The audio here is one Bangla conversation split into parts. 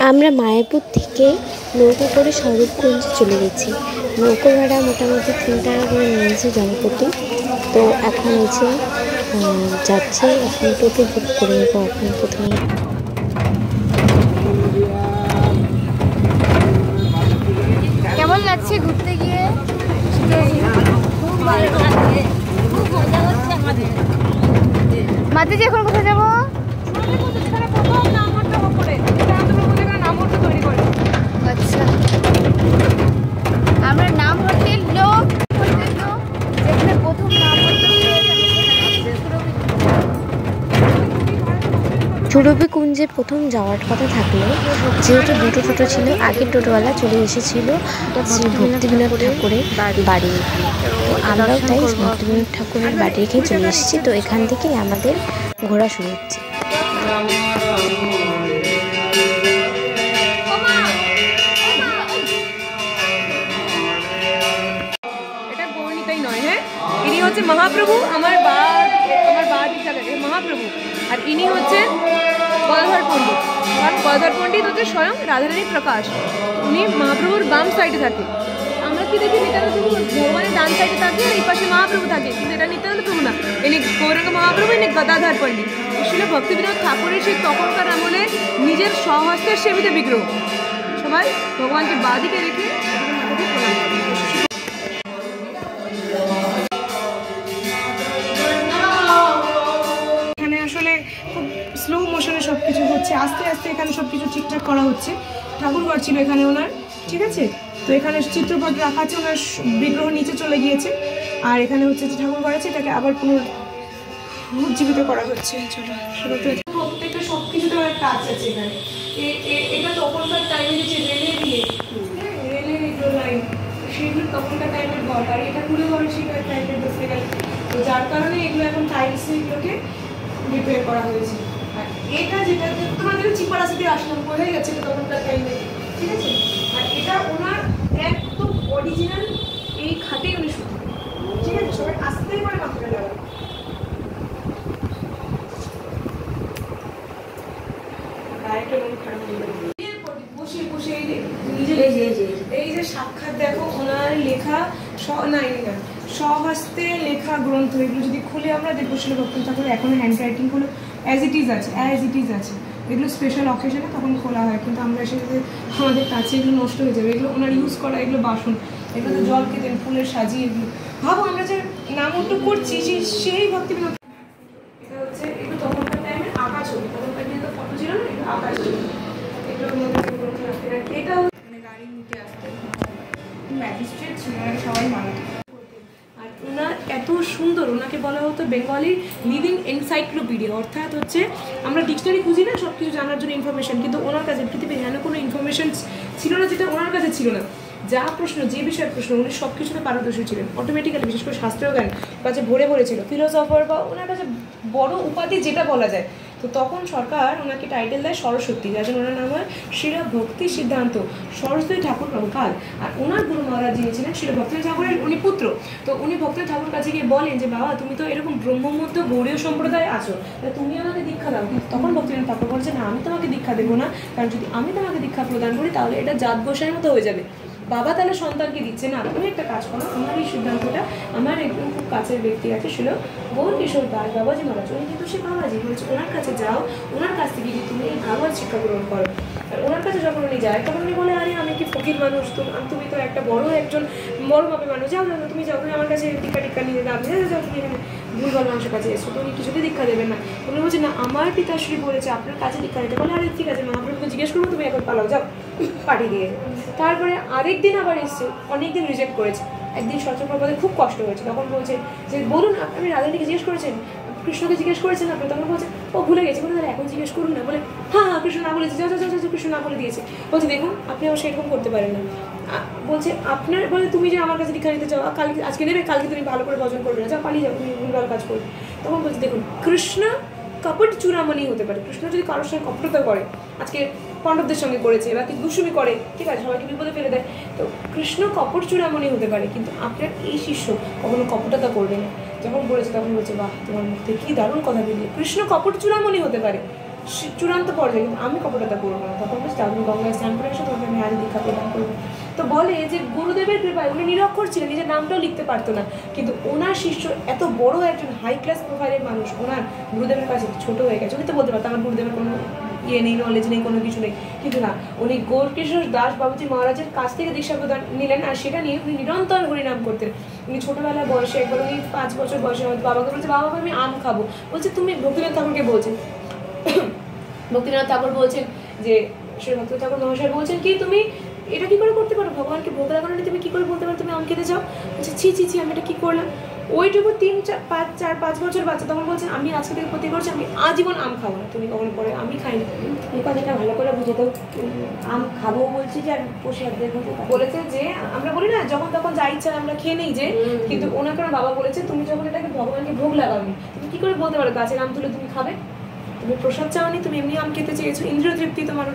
আমরা মায়াপুর থেকে নৌকো করে স্বরূপগঞ্জে চলে গেছি। নৌকো ভাড়া মোটামুটি 3 টাকা করে নিয়েছে জনপ্রতি। তো এখন হচ্ছে যাচ্ছে, এখন টোটো বুক করে নেবো। এখন প্রথমে কেমন লাগছে ঘুরতে গিয়ে? মাঝে যে এখন কোথায় যাবো? আচ্ছা, আমরা নাম হোটেল লোক যেখানে প্রথম নাম সুরভিকুঞ্জে প্রথম যাওয়ার কথা থাকলেও যেহেতু দুটো টোটো ছিল, আগের টোটোওয়ালা চলে এসেছিল শ্রী ভক্তিবিনোদ ঠাকুরের বাড়ি। তো আমরাও তাই ভক্তিবিনোদ ঠাকুরের বাড়ি রেখে চলে এসেছি। তো এখান থেকেই আমাদের ঘোরা শুরু হচ্ছে। মহাপ্রভু আমার বা দীক্ষা থাকে মহাপ্রভু, আর ইনি হচ্ছে গদাধর পণ্ডিত। কারণ গদাধর পণ্ডিত হচ্ছে স্বয়ং রাধারানীর প্রকাশ, উনি মহাপ্রভুর বাম সাইডে থাকে। আমরা কি দেখি নিত্যানন্দ প্রভু ভগবানের ডান সাইডে থাকে, আর এই পাশে মহাপ্রভু থাকে, কিন্তু এটা নিত্যানন্দ প্রভু না, ইনি গৌরাঙ্গ মহাপ্রভু, ইনি গদাধর পণ্ডিত। ছিল ভক্তিবিনোদ ঠাকুরের সেই তখনকার আমলে নিজের স্বহস্তের সেবিত বিগ্রহ। সবাই ভগবানকে বাদিকে রেখে স্লো মোশনে সব কিছু হচ্ছে, আস্তে আস্তে এখানে সব কিছু ঠিকঠাক করা হচ্ছে। ঠাকুরঘর ছিল এখানে ওনার, ঠিক আছে। তো এখানে চিত্রপট রাখা আছে, ওনার বিগ্রহ নিচে চলে গিয়েছে। আর এখানে হচ্ছে যে ঠাকুরঘর আছে, এটাকে আবার পুনরুজ্জীবিত করা হচ্ছে। প্রত্যেকটা সব কিছুতে অনেক কাজ আছে এখানে। এটা তখনকার টাইমে যে রেলের রেলের এগুলো লাইন, সেগুলো তখনকার টাইমের ঘর, আর এটা তুলে ঘরে সেটার টাইপের বসতে গেলে। তো যার কারণে এগুলো এখন টাইলস এগুলোকে রিপেয়ার করা হয়েছে। আর এটা যেটা তোমাদের চিপারাসি দিয়ে আসলাম হয়ে গেছে তখনকার টাইমে, ঠিক আছে। আর এটা ওনার একদম অরিজিনাল এই খাটেই উনি শুধু, ঠিক আছে। সবাই আসতেই পারে মাথাটা লাগা। বসে বসে এই যে সাক্ষাৎ দেখো ওনার লেখা স্বহস্তে লেখা গ্রন্থ, এগুলো যদি খুলে আমরা দেখবো শিল ভক্তি ঠাকুরের এখনো হ্যান্ড রাইটিং গুলো অ্যাজ ইট ইজ আছে। এগুলো স্পেশাল অকেশনে তখন খোলা হয়, কিন্তু আমরা এসে আমাদের কাছে এগুলো নষ্ট হয়ে যাবে। এগুলো ওনার ইউজ করা, এগুলো বাসন, এগুলো তো জল খেতেন, ফুলের সাজিয়ে। এগুলো ভাবো আমরা যে নামটা করছি সেই ভক্তিবিনোদ। এটা হচ্ছে এগুলো তখনকার টাইমের আঁকা ছবি, তখনকার দিনে তো ফটো ছিল না, এগুলো আঁকা ছবি। এগুলোর মধ্যে এটা গাড়ির নিতে আসতেন, ম্যাজিস্ট্রেট ছিলেন, সবাই মানত। আর ওনার এত সুন্দর, ওনাকে বলা হতো বেঙ্গলি লিভিং এনসাইক্লোপিডিয়া। অর্থাৎ হচ্ছে আমরা ডিকশনারি খুঁজি না সব কিছু জানার জন্য ইনফরমেশন, কিন্তু ওনার কাছে পৃথিবীর এমন কোনো ইনফরমেশন ছিল না যেটা ওনার কাছে ছিল না। যা প্রশ্ন, যে বিষয়ের প্রশ্ন, উনি সব কিছুতে পারদর্শী ছিলেন অটোমেটিক্যালি। বিশেষ করে শাস্ত্রীয় জ্ঞান কাছে ভরে ছিল। ফিলোসফার বা ওনার কাছে বড় উপাধি যেটা বলা যায়। তো তখন সরকার ওনাকে টাইটেল দেয় সরস্বতী, যার জন্য ওনার নাম হয় শ্রীরা ভক্তি সিদ্ধান্ত সরস্বতী ঠাকুর প্রভুপাল। আর ওনার গুরু মহারাজ যিনি ছিলেন শ্রীরা ভক্তি ঠাকুরের উনি পুত্র। তো উনি ভক্তি ঠাকুর কাছে গিয়ে বলেন যে বাবা তুমি তো এরকম ব্রহ্মমূর্ত গৌড়ীয় সম্প্রদায়ে আছো, তুমি আমাকে দীক্ষা দাও। তখন ভক্তিবিনোদ ঠাকুর বলছে না, আমি তোমাকে দীক্ষা দেবো না, কারণ যদি আমি তোমাকে দীক্ষা প্রদান করি তাহলে এটা জাত গোসাইয়ের মতো হয়ে যাবে। বাবা তাহলে সন্তানকে দিচ্ছে না, তুমি একটা কাজ করো, আমার এই সিদ্ধান্তটা আমার একদম খুব কাছের ব্যক্তি আছে ছিল গৌর কিশোর দাস বাবাজি মহারাজ, উনি কিন্তু সে বাবাজি বলছে ওনার কাছে যাও, ওনার কাছ থেকে তুমি এই ভাগবত শিক্ষা গ্রহণ করো। আর ওনার কাছে যখন উনি যায় তখন উনি বলে আরে আমি কি ফকির মানুষ, তুমি তো একটা একজন বড় মাপের মানুষ, যাও যাও তুমি যাও, তুমি আমার কাছে টিকা নিয়ে যাও, যাও তুমি এখানে ভুলভাল মানুষের কাছে এসো, তো উনি কিছুতে দীক্ষা দেবেন না। উনি বলছে না আমার পিতাশ্রী বলেছে আপনার কাছে দীক্ষা দিতে। বলে আরে ঠিক আছে মহাপ্রভুকে জিজ্ঞেস করবো, তুমি এখন পালাও, যাও, পাঠিয়ে দিয়ে। তারপরে আরেকদিন আবার এসছে, অনেকদিন রিজেক্ট করেছে। একদিন সচপ্রপাদের খুব কষ্ট হয়েছে, তখন বলছে যে বলুন আপনি রাধারানীকে জিজ্ঞেস করেছেন, কৃষ্ণকে জিজ্ঞেস করেছেন আপনি? তখন বলছে ও ভুলে গেছে। বলে তাহলে এখন জিজ্ঞেস করুন না। বলে হ্যাঁ কৃষ্ণ না বলেছে, যাও যাও যাও কৃষ্ণ না বলে দিয়েছে। বলছে দেখুন আপনি আমার সেরকম করতে পারেন না। বলছে আপনার বলে তুমি যে আমার কাছে দীক্ষা নিতে চাও, কালকে আজকে নেবে, কালকে তুমি ভালো করে ভজন করবে না, যাও পালিয়ে যাও, তুমি ভুলভাল কাজ করবে। তখন বলছে দেখুন কৃষ্ণ কপট চূড়ামণি হতে পারে। কৃষ্ণ যদি কারোর সঙ্গে কপটতা করে, আজকে পাণ্ডবদের সঙ্গে করেছে বা কিছু দুষ্টুমি করে, ঠিক আছে, সবাইকে বিপদে ফেলে দেয়, তো কৃষ্ণ কপট চূড়ামণি হতে পারে, কিন্তু আপনার এই শিষ্য কখনো কপটতা করবে না। যখন বলেছে তখন বলছে, বাহ, তোমার মুখ থেকে কী দারুণ কথা বেরিয়ে, কৃষ্ণ কপট চূড়ামণি হতে পারে চূড়ান্ত পর্যায়ে, কিন্তু আমি কপটতা করবো না। তখন বলছে আপনি গঙ্গায় স্নান করে এসে তোমাকে আমি আদি দীক্ষা প্রদান করবো। তো বলে যে গুরুদেবের কৃপায়, উনি নিরক্ষর ছিলেন, নিজের নামটাও লিখতে পারতো না, কিন্তু ওনার শিষ্য এত বড় একজন হাই ক্লাস প্রোফাইলের মানুষ, ওনার গুরুদেবের কাছে ছোট হয়ে গেছে। উনি তো বলতে পারতো আমার গুরুদেবের কোনো ইয়ে নেই, নলেজ নেই, কোনো কিছু নেই, কিন্তু না, উনি গৌরকিশোর দাস বাবুজি মহারাজের কাছ থেকে দীক্ষা প্রদান নিলেন, আর সেটা নিয়ে উনি নিরন্তর হরিনাম করতেন। উনি ছোটবেলায় বয়সে একবার উনি 5 বছর বয়সে বাবাকে বলছে, বাবা আমি আম খাবো। বলছে তুমি, ভক্তিনাথ ঠাকুরকে বলছেন, ভক্তিনাথ ঠাকুর বলছেন যে, শ্রী ভক্তিনাথ ঠাকুর মহাশয় বলছেন কি তুমি এটা কি করে করতে পারো, ভগবানকে ভোগ লাগানো তুমি কি করে বলতে পারো তুমি আম খেতে চাও? বলছে ছি ছি ছি, আমি এটা কি করলাম? ওইটুকু 3-4-5 বছর বাচ্চা তখন বলছেন, আমি আজকে থেকে প্রতি করছি আমি আজীবন আম খাবো না। তুমি কখন পরে আমি খাই না, এই কথাটা ভালো করে বুঝে দাও। আম খাবো বলছি যে, আর প্রসাদ দেখো বলেছে যে, আমরা বলি না যখন তখন যা ইচ্ছা আমরা খেয়ে নেই যে, কিন্তু ওনাকে আমার বাবা বলেছে তুমি যখন এটাকে ভগবানকে ভোগ লাগাওনি, তুমি কি করে বলতে পারো গাছের আম তুলে তুমি খাবে? তুমি প্রসাদ চাওনি, তুমি এমনি আম খেতে চেয়েছো, ইন্দ্রিয় তৃপ্তি তোমার।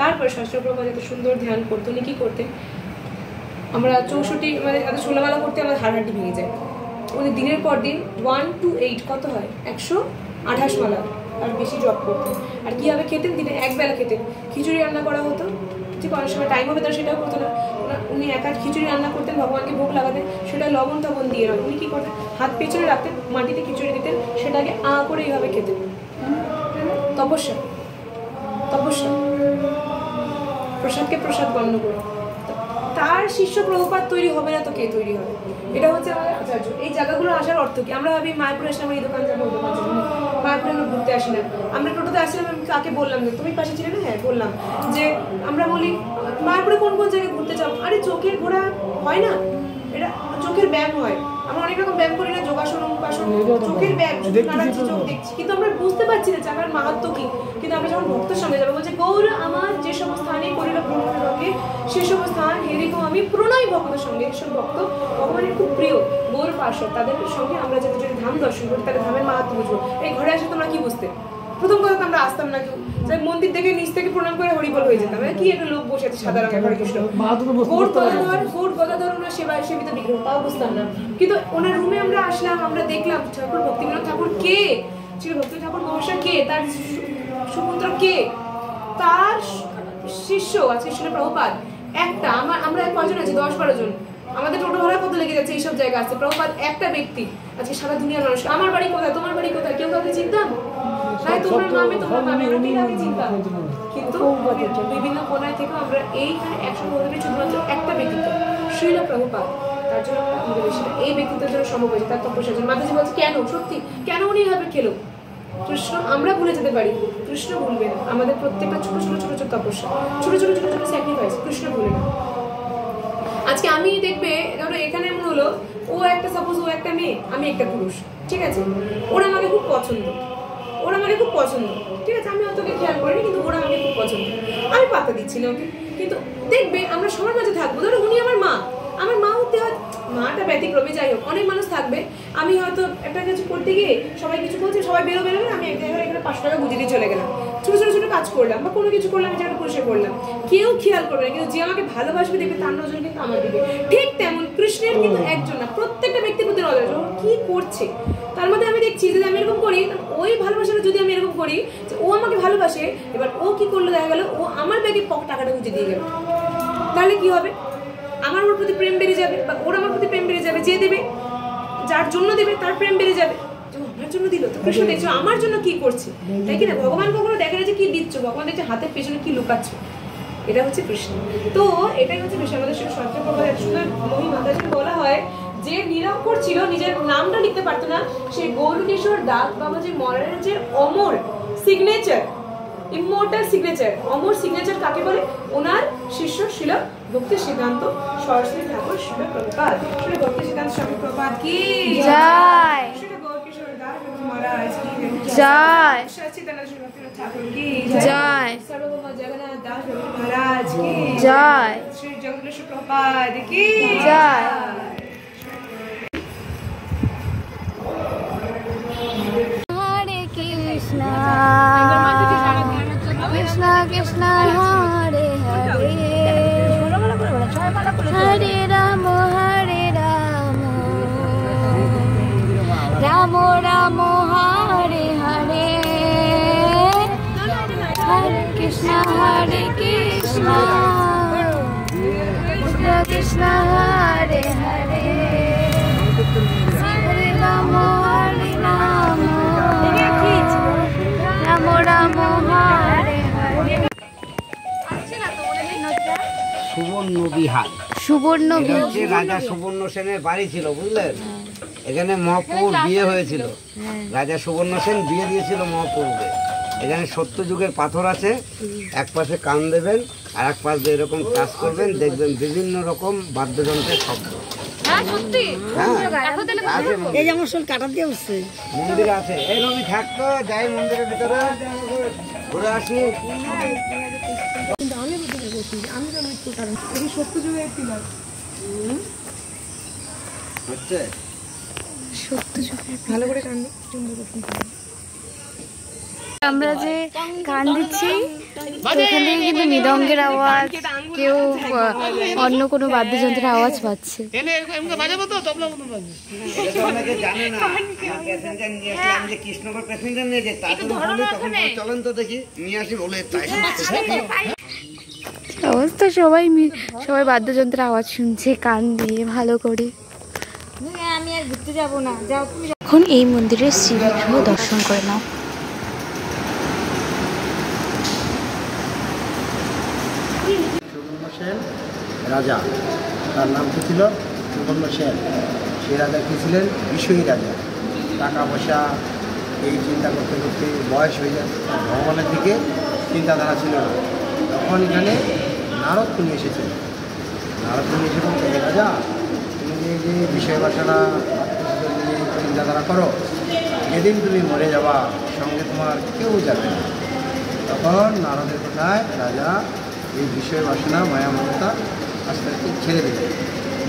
তারপর শাস্ত্রপ্রভা যত সুন্দর ধ্যান করতো, উনি কি করতেন, আমরা 64 মানে এত 16 মালা করতে আমার হাড়হাড্ডি ভেঙে যায়। উনি দিনের পর দিন 1 to 8 কত হয় 128 মালা আর বেশি জপ করতেন। আর কীভাবে খেতেন, দিনে একবেলা খেতেন, খিচুড়ি রান্না করা হতো, ঠিক অনেক সময় টাইম হবে তার সেটাও করতো না, উনি একা খিচুড়ি রান্না করতেন, ভগবানকে ভোগ লাগাতেন, সেটা লবণ টবণ দিয়ে না, উনি কী করতেন, হাত পেছনে রাখতেন, মাটিতে খিচুড়ি দিতেন, সেটাকে করে এইভাবে খেতেন। তপস্যা, তপস্যা, প্রসাদকে প্রসাদ গণ্য করে। তার শিষ্য প্রভুপাত তৈরি হবে না তো কে তৈরি হবে? এটা হচ্ছে আমাদের আচার্য। এই জায়গাগুলো আসার অর্থ কি? আমরা ভাবি মায়াপুরে আসলাম, এই দোকান যাবো, ওই দোকান যাবো, মায়াপুরে আমরা ঘুরতে আসি না। আমরা টোটোতে আসলাম, আমি কাকে বললাম যে তুমি পাশে ছিলে না, হ্যাঁ বললাম যে আমরা বলি মায়াপুরে কোন কোন জায়গায় ঘুরতে চাও, আরে চোখের ঘোরা হয় না, এটা চোখের ব্যায়াম হয়, আমরা অনেক রকম ব্যায়াম করি না, যোগাসন অনুপাসন, চোখের ব্যায়াম, চোখ দেখছি, কিন্তু আমরা বুঝতে পারছি না জায়গার মাহাত্ম্য কি। কিন্তু আমরা যখন ভক্তের সঙ্গে যাবো, বলছে গৌর আমার যে সব স্থানে করিল প্রণয় রকে, সে সব স্থান হেরিকো আমি প্রণয় ভক্তের সঙ্গে। এসব ভক্ত ভগবানের খুব প্রিয় গৌর পার্শ্বদ, তাদের সঙ্গে আমরা যাতে যদি ধাম দর্শন করি, তাদের ধামের মাহাত্ম্য বুঝবো। এই ঘরে আসে তোমরা কি বুঝতে, প্রথম কথা তো আমরা আসতাম না, কেউ মন্দির থেকে নিচ থেকে প্রণাম করে হরিবল হয়ে যেতাম, কি একটা লোক বসে আছে সাদা রঙের, হরে কৃষ্ণ, গৌর গদাধর ওনার সেবায় সেবিত বিগ্রহ, তাও বুঝতাম না। কিন্তু ওনার রুমে আমরা আসলাম, আমরা দেখলাম ঠাকুর ভক্তিবিনোদ ঠাকুর কে, শ্রী ভক্তি ঠাকুর মহাশয় কে, তার সুপুত্র কে, তার শিষ্য আজকে শ্রী প্রভুপাদ একটা, আমরা কয়জন আছি, 10-12 জন, আমাদের টোটো ভাড়া কত লেগে যাচ্ছে এইসব জায়গা আছে, প্রভুপাদ একটা ব্যক্তি আজকে সারা দুনিয়ার মানুষ। আমার বাড়ি কোথায়, তোমার বাড়ি কোথায়, কেউ কাউকে চিনতাম তাই, তোমার মামে তোমার মামে আগে চিন্তা, কিন্তু বিভিন্ন কোনায় থেকে আমরা এইখানে 100 বছরের শুধুমাত্র একটা ব্যক্তিত্ব শ্রীল প্রভুপাদ, তার জন্য আমাদের এই ব্যক্তিত্বের জন্য সম্ভব হয়েছে, তার তপস্যার জন্য। মাতাজি বলছে কেন, সত্যি কেন উনি এভাবে খেলো? কৃষ্ণ আমরা ভুলে যেতে পারি, কৃষ্ণ ভুলবে না। আমাদের প্রত্যেকটা ছোট ছোট ছোট ছোট তপস্যা, ছোট ছোট ছোট ছোট স্যাক্রিফাইস কৃষ্ণ ভুলে না। আজকে আমি দেখবে ধরো এখানে এমন হলো, ও একটা সাপোজ ও একটা মেয়ে, আমি একটা পুরুষ, ঠিক আছে, ওরা আমাকে খুব পছন্দ, ওরা আমাকে খুব পছন্দ, ঠিক আছে, আমি অতকে খেয়াল করিনি, কিন্তু ওরা আমাকে খুব পছন্দ, আমি পাত্তা দিচ্ছি না ওকে। কিন্তু দেখবে আমরা সবার মাঝে থাকবো, ধরো উনি আমার মা, আমার মা হতে হয়, মাটা ব্যতিক্রমে, যাই হোক অনেক মানুষ থাকবে, আমি হয়তো একটা কিছু করতে গিয়ে সবাই কিছু বলছে, সবাই বেরোবে, আমি এক জায়গায় এখানে 5 টাকা বুঝিয়ে দিয়ে চলে গেলাম, ছোটো ছোটো ছোটো কাজ করলাম বা কোনো কিছু করলাম, যেটা পরিষ্কার করলাম, কেউ খেয়াল করবে না, কিন্তু যে আমাকে ভালোবাসবে দেখবে তার নজর কিন্তু আমার দিকে। ঠিক তেমন কৃষ্ণের কিন্তু একজন না, প্রত্যেকটা ব্যক্তির প্রতি নজর, কি করছে তার মধ্যে আমি দেখছি যে আমি এরকম করি, ওই ভালোবাসাটা যদি আমি এরকম করি যে ও আমাকে ভালোবাসে, এবার ও কি করলো দেখা গেল ও আমার ব্যাগে টাকাটা বুঝে দিয়ে গেল, তাহলে কি হবে? আমার ওর প্রতি প্রেম বেড়ে যাবে, বা ওর আমার প্রতি প্রেম বেড়ে যাবে, যে দেবে যার জন্য দেবে তার প্রেম বেড়ে যাবে, আমার জন্য দিল তো কৃষ্ণ দেখছো আমার জন্য কি করছে, তাই কি না? ভগবান কখনো দেখা যায় যে কি দিচ্ছ, ভগবান দেখছে হাতের পেছনে কি লুকাচ্ছ, এটা হচ্ছে কৃষ্ণ। তো এটাই হচ্ছে কৃষ্ণ। আমাদের শাস্ত্রপ্রবাহে সুন্দর মহিমা, তাই জন্য বলা হয় যে নিরক্ষর ছিল, নিজের নামটা লিখতে পারতো না, সেই গৌরকিশোর দাস বাবাজি মহারাজের যে অমর সিগনেচার, ইমমর্টাল সিগনেচার, অমর সিগনেচার কাকে বলে? ওনার শিষ্য ছিল ভক্তি সিদ্ধান্ত সরস্বতী ঠাকুর শিল প্রভুপাদ। শ্রী ভক্তি সিদ্ধান্ত স্বামী প্রভুপাদ কি জয়, শ্রী গৌরকিশোর দাস মহারাজ কি জয়, সচ্চিদানন্দ শ্রী ভক্তি ঠাকুর কি জয়, সর্বভৌম জগন্নাথ দাস মহারাজ কি জয়, শ্রী জগদীশ্বর প্রভুপাদ কি জয়। হরে কৃষ্ণ কৃষ্ণ হরে হরে হরে রাম রাম রাম হরে হরে হরে কৃষ্ণ কৃষ্ণ কৃষ্ণ হরে হরে হরে রাম রাম রাম হরে হরে। সুবর্ণ বিহার, সুবর্ণ এটা হচ্ছে রাজা সুবর্ণ সেনের বাড়ি ছিল, বুঝলেন? এখানে মহাপ্রভুর বিয়ে হয়েছিল। রাজা সুবর্ণ সেন বিয়ে দিয়েছিল মহাপ্রভুকে। এখানে সত্যযুগের পাথর আছে, এক পাশে কান দেবেন আর এক পাশ দিয়ে এরকম কাজ করবেন, দেখবেন বিভিন্ন রকম বাদ্যযন্ত্রের শব্দ। হ্যাঁ, আছে এই যেমন শোল কাটা দিয়ে উঠছে মন্দির আছে। এই রবি থাকতো, যাই মন্দিরের ভিতরে ঘুরে আসি। কিন্তু আমি বুঝতে পারছি আমি তো মৃত্যু কারণ এই সত্যযুগের পিলার হচ্ছে ভালো করে কান্দি সুন্দর করতে। আমরা যে গান দিচ্ছি এখান থেকে কিন্তু মৃদঙ্গের আওয়াজ, কেউ অন্য কোনো বাদ্যযন্ত্রের আওয়াজ পাচ্ছে। অনেকে জানে না, প্যাসেঞ্জার নিয়ে আসলাম যে কৃষ্ণগড় প্যাসেঞ্জার নিয়ে যে তাদের বলি তখন চলেন তো দেখি নিয়ে আসি বলে তাই অবস্থা সবাই বাদ্যযন্ত্রের আওয়াজ শুনছে কান দিয়ে ভালো করে। আমি আর ঘুরতে যাবো না, যাও তুমি। এখন এই মন্দিরের শ্রীবিগ্রহ দর্শন করে নাও। সুবর্ণ সেন রাজা, তার নাম কি ছিল? সুবর্ণ সেন। সেই রাজা কি ছিলেন? বিষয়ী রাজা। টাকা পয়সা এই চিন্তা করতে করতে বয়স হয়ে যায়, ভগবানের দিকে চিন্তাধারা ছিল না। তখন এখানে নারদ মুনি এসেছিল। নারদ মুনি এসে বলতে, রাজা তুমি যে বিষয় বাসনা নিয়ে চিন্তাধারা করো, যেদিন তুমি মরে যাবা সঙ্গে তোমার কেউ যাবে না। তখন নারদের কথায় রাজা এই বিষয় বাসনা মায়া মমতা আস্তে আস্তে ছেড়ে দিলেন,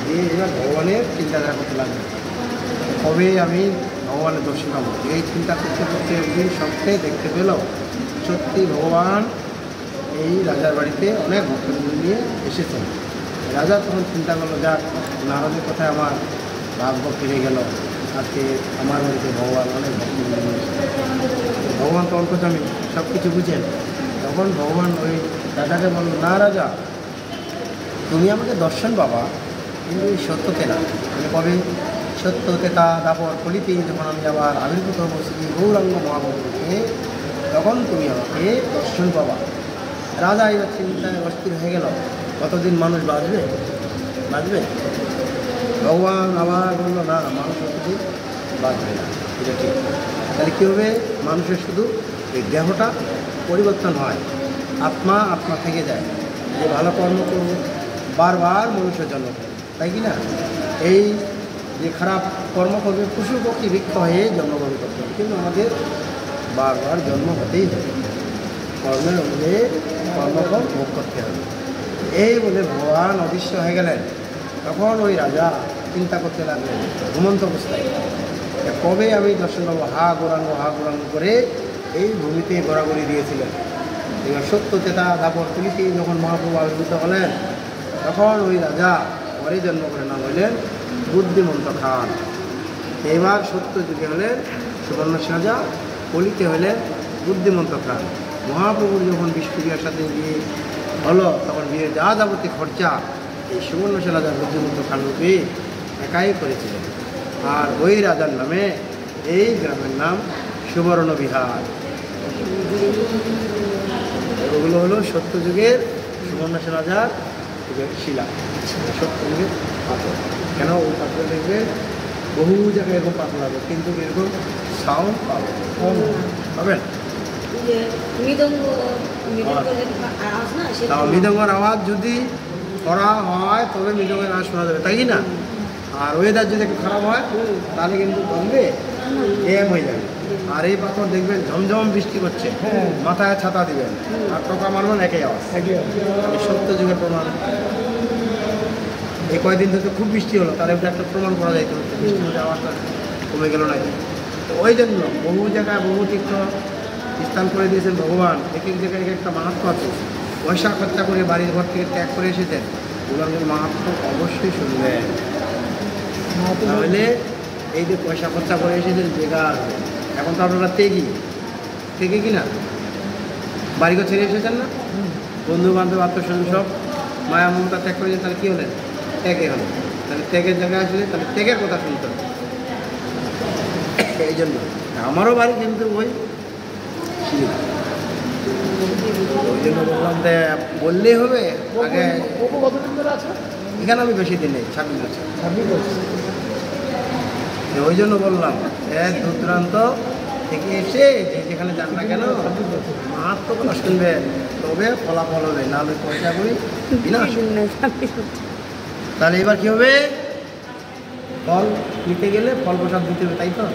দিয়ে এবার ভগবানের চিন্তাধারা করতে লাগলেন, কবে আমি ভগবানের দর্শন পাবো। এই চিন্তা করতে করতে একদিন স্বপ্নে দেখতে পেল সত্যি ভগবান এই রাজার বাড়িতে অনেক ভক্তবৃন্দ নিয়ে এসেছেন। রাজা তখন চিন্তা করলো, যাক নারদের কথায় আমার ভাগ্য ফিরে গেল, আজকে আমার বাড়িতে ভগবান অনেক ভক্তবৃন্দ নিয়ে এসেছেন। ভগবান তো অন্তর্যামী, সব কিছু বুঝেন। তখন ভগবান ওই রাজাকে বলল, না রাজা, তুমি আমাকে দর্শন পাবা কিন্তু এই সত্যতে না। মানে কবে? সত্যতে তা তারপর কলিতে যখন আমি আবার আবির্ভূত হবো শ্রী গৌরাঙ্গ মহাপ্রভুকে, তখন তুমি আমাকে দর্শন পাবা। রাজা এবার চিন্তায় অস্থির হয়ে গেল, কতদিন মানুষ বাঁচবে? ভগবান আবার বললো, না, মানুষ কতদিন বাঁচবে না। এটা ঠিক। তাহলে কী হবে? মানুষের শুধু এই দেহটা পরিবর্তন হয়, আত্মা থেকে যায়। যে ভালো কর্ম করবো বারবার মনুষ্যের জন্ম করবে, তাই কি না? এই যে খারাপ কর্ম করবে পশু পক্ষী বৃক্ষ হয়ে জন্মগ্রহণ করতে হবে, কিন্তু আমাদের বারবার জন্ম হতেই হবে, কর্মের অনুযায়ী কর্মফল ভোগ করতে হবে। এই বলে ভগবান অদৃশ্য হয়ে গেলেন। তখন ওই রাজা চিন্তা করতে লাগলেন ঘুমন্ত অবস্থায়, কবে আমি দর্শন পাবো। হা গৌরাঙ্গ করে এই ভূমিতে গড়াগড়ি দিয়েছিলেন। এবার সত্যতেতা তারপর তুলিতে যখন মহাপ্রভু আবির্ভূত হলেন, তখন ওই রাজা পরে জন্ম করে নাম হইলেন বুদ্ধিমন্ত খান। এবার সত্য যুগে হলেন সুবর্ণ সেন রাজা, কলিতে হলেন বুদ্ধিমন্ত খান। মহাপ্রভুর যখন বিষ্ণুবিহার সাথে বিয়ে হলো, তখন বিয়ের যা যাবতীয় খরচা এই সুবর্ণ সেন রাজা বুদ্ধিমন্ত খান রূপে একাই করেছিলেন। আর ওই রাজার নামে এই গ্রামের নাম সুবর্ণ বিহার। ওগুলো হলো সত্যযুগের সুবর্ণ সেন রাজার শিলা, সত্যযুগের পাথর। কেন ওই পাথর দেখবে বহু জায়গায় এরকম পাথর হবে, কিন্তু এরকম সাউন্ড পাবেন। মৃদঙ্গের আওয়াজ যদি করা হয় তবে মৃদঙ্গের আওয়াজ শোনা যাবে, তাই না? আর ওয়েদার যদি একটু খারাপ হয় তাহলে কিন্তু কমবে, এম হয়ে যাবে। আর এই পাথর দেখবেন ঝমঝম বৃষ্টি করছে, মাথায় ছাতা দিবেন আর টোকা মারবেন, একই আওয়াজ। সত্য যুগের প্রমাণ। এই কয়েকদিন ধরে খুব বৃষ্টি হলো, তাহলে একটা প্রমাণ করা যাইতে বৃষ্টি হলে আওয়াজটা কমে গেল নাকি। তো ওই জন্য বহু জায়গায় বহু তীর্থ স্থান করে দিয়েছেন ভগবান। এক এক জায়গায় এক একটা মাহাত্ম্য আছে। পয়সা খরচা করে বাড়ির ঘর থেকে ত্যাগ করে এসেছেন, ওগুলোর মাহাত্ম্য অবশ্যই শুনবেন। তাহলে এই যে পয়সা খরচা করে এসেছেন বেকার, এখন তো আপনারা থেকে কি না বাড়িঘর ছেড়ে এসেছেন না, বন্ধু বান্ধব আত্মস্বজন সব মায়া মমতা ত্যাগ করেছেন, তাহলে কী হলেন? ত্যাগে হলেন। তাহলে ত্যাগের জায়গায় আসলে তাহলে ত্যাগের কথা শুনতে হবে। এই জন্য আমারও বাড়ি কিন্তু ওই জন্য বললাম যে বললেই হবে। আগে এখানে আমি বেশি দিন নেই, 26 বছর। ওই জন্য বললাম দূর দূরান্ত থেকে এসে যেখানে যান না কেন মাহাত্ম্য কথা শুনবেন, তবে ফলাফল হবে, না হলে পয়সা করি বিনাশ। তাহলে এবার কী হবে? ফল নিতে গেলে ফল প্রসাদ দিতে হবে, তাই তো?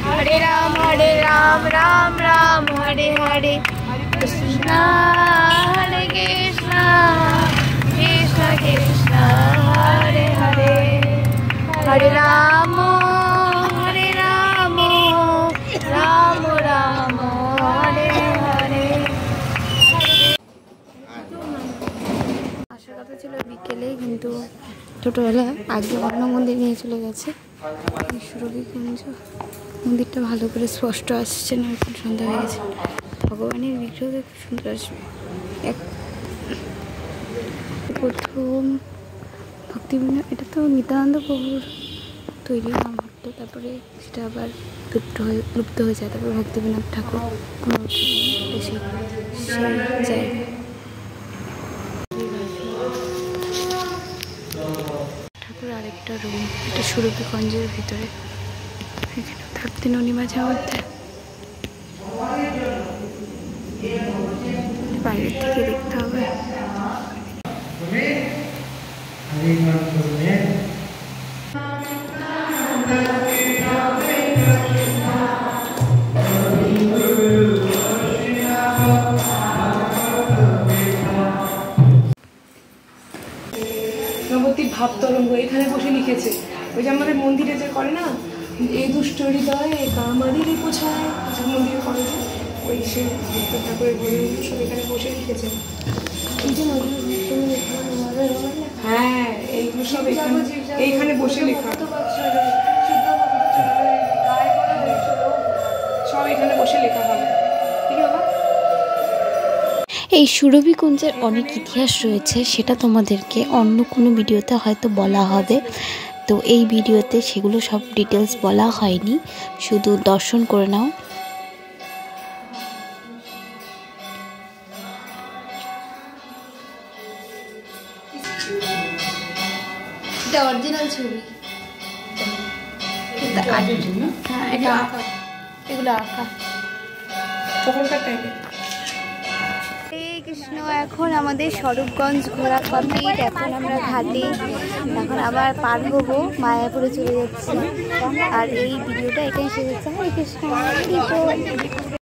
হরে রাম রাম রাম হরে হরে, কৃষ্ণ হরে কৃষ্ণ কৃষ্ণ কৃষ্ণ হরে হরে, হরে রাম রাম রাম হরে হরে। আসার কথা ছিল বিকেলে, কিন্তু ছোটোবেলা আগে অন্য মন্দির নিয়ে চলে গেছে। সুরভিকুঞ্জ মন্দিরটা ভালো করে স্পষ্ট আসছে না, এখন সন্ধ্যা হয়ে গেছে। ভগবানের বিগ্রহ খুব সুন্দর আসবে। প্রথম ভক্তিবিনোদ, এটা তো নিত্যানন্দ প্রভুর তৈরি মহাভক্ত, তারপরে সেটা আবার লুপ্ত হয়ে যায়, তারপরে ভক্তিবিনোদ ঠাকুর সেই জায়গা। ঠাকুর আরেকটা রুম, এটা সুরভিকুঞ্জের ভিতরে, এখানে থাকতেন উনি মাঝে মধ্যে। বাইরের থেকে দেখতে হবে। ভগবতী ভাবতরঙ্গ এখানে বসে লিখেছে। ওই যে আমাদের মন্দিরে যে করে না, এই দুষ্ট হৃদয়ে কামারির পোছায়, মন্দিরে করে যে ওই সে ঠাকুরের বইগুলো সব এখানে বসে লিখেছে। হ্যাঁ, এইগুলো সব এইখানে বসে লেখা, সব এখানে বসে লেখা হবে। ঠিক আছে? এই সুরভিকুঞ্জের অনেক ইতিহাস রয়েছে, সেটা তোমাদেরকে অন্য কোনো ভিডিওতে হয়তো বলা হবে। তো এই ভিডিওতে সেগুলো সব ডিটেলস বলা হয়নি, শুধু দর্শন করে নাও। এটা অরিজিনাল ছবি, হ্যাঁ এটা আঁকা, এগুলো আঁকা তখনকার টাইমে। কৃষ্ণ, এখন আমাদের স্বরূপগঞ্জ ঘোরা কমপ্লিট। এখন আমরা ঘাটে, এখন আবার পার হবো, মায়াপুরে চলে যাচ্ছি। আর এই ভিডিওটা এখানে শেষ হচ্ছে। হরে কৃষ্ণ।